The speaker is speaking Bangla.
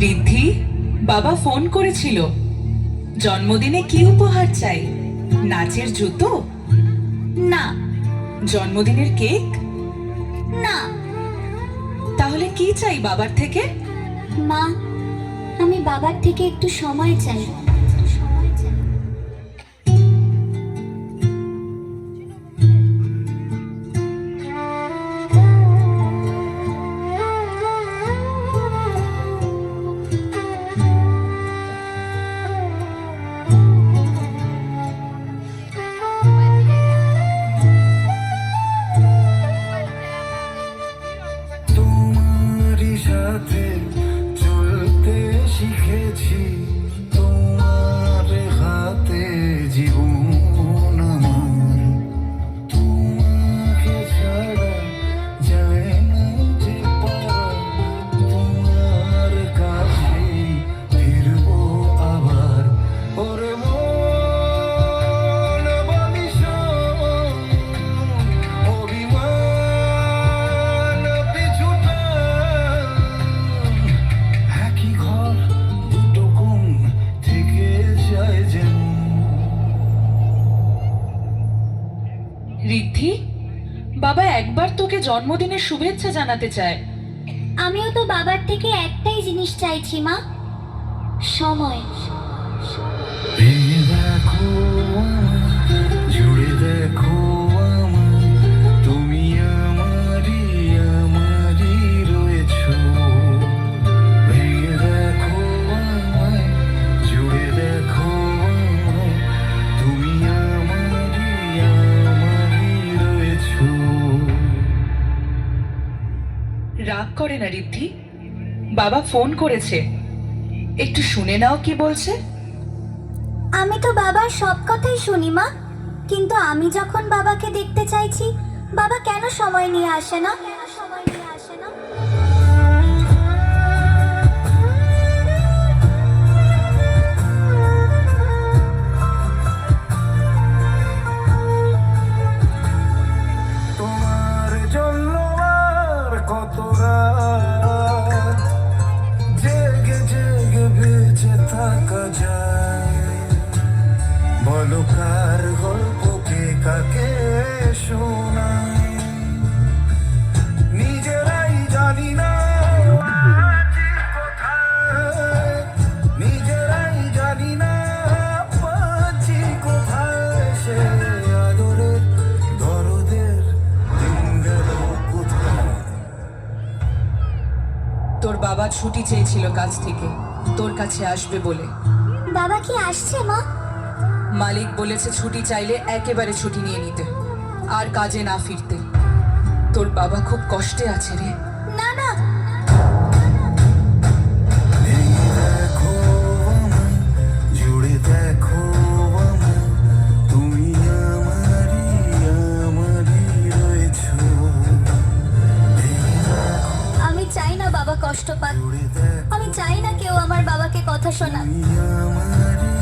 রিদ্ধি, বাবা ফোন করেছিল। জন্মদিনে কি উপহার চাই? নাচের জুতো? না। জন্মদিনের কেক? না। তাহলে কি চাই বাবার থেকে? মা, আমি বাবার থেকে একটু সময় চাই। তোমারই সাথে চলতে শিখেছি, তোমার হাতে জীবন আমার। তোমাকে ছাড়া যায় না যে পারা, তোমার কাছেই ফিরবো আবার। ওরে মন বালিশন, অভিমান পিছুটা, একই ঘর দুটো কোণ থেকে যায় যেন। রিদ্ধি, বাবা একবার তোকে জন্মদিনের শুভেচ্ছা জানাতে চায়। আমিও তো বাবার থেকে একটাই জিনিস চাইছি মা, সময়। ভেবে দেখো আমায়, জুড়ে দেখো আমায়, তুমি আমারই আমারই রয়েছো। ভেবে দেখো আমায়, জুড়ে দেখো আমায়, তুমি আমারই আমারই রয়েছো। রাগ করে না রিদ্ধি, বাবা ফোন করেছে, একটু শুনে নাও কি বলছে। আমি তো বাবার সব কথাই শুনি মা, কিন্তু আমি যখন বাবাকে দেখতে চাইছি, বাবা কেন সময় নিয়ে আসে না? তোমার জন্য আর কত রাত জেগে জেগে বেঁচে থাকা যায়। বলো কার গল্পকে কাকে শোনাই, নিজেরাই জানি না আছি কোথায়, নিজেরাই জানি না পাচ্ছি কোথায়। সে আদরের দরদের দিন গেল কোথায়। তোর বাবা ছুটি চেয়েছিল কাজ থেকে, তোর কাছে আসবে বলে। বাবা কি আসছে মা? মালিক বলেছে ছুটি চাইলে একেবারে ছুটি নিয়ে নিতে, আর কাজে না ফিরতে। তোর বাবা খুব কষ্টে আছে রে। না না, ভেবে দেখো আমায়, জুড়ে দেখো আমায়, তুমি আমারই আমারই রয়েছো। ভেবে দেখো, আমি চাই না বাবা কষ্ট পাক। জুড়ে দেখো, আমি চাই না কেউ আমার বাবাকে কথা শোনাক। তুমি আমারই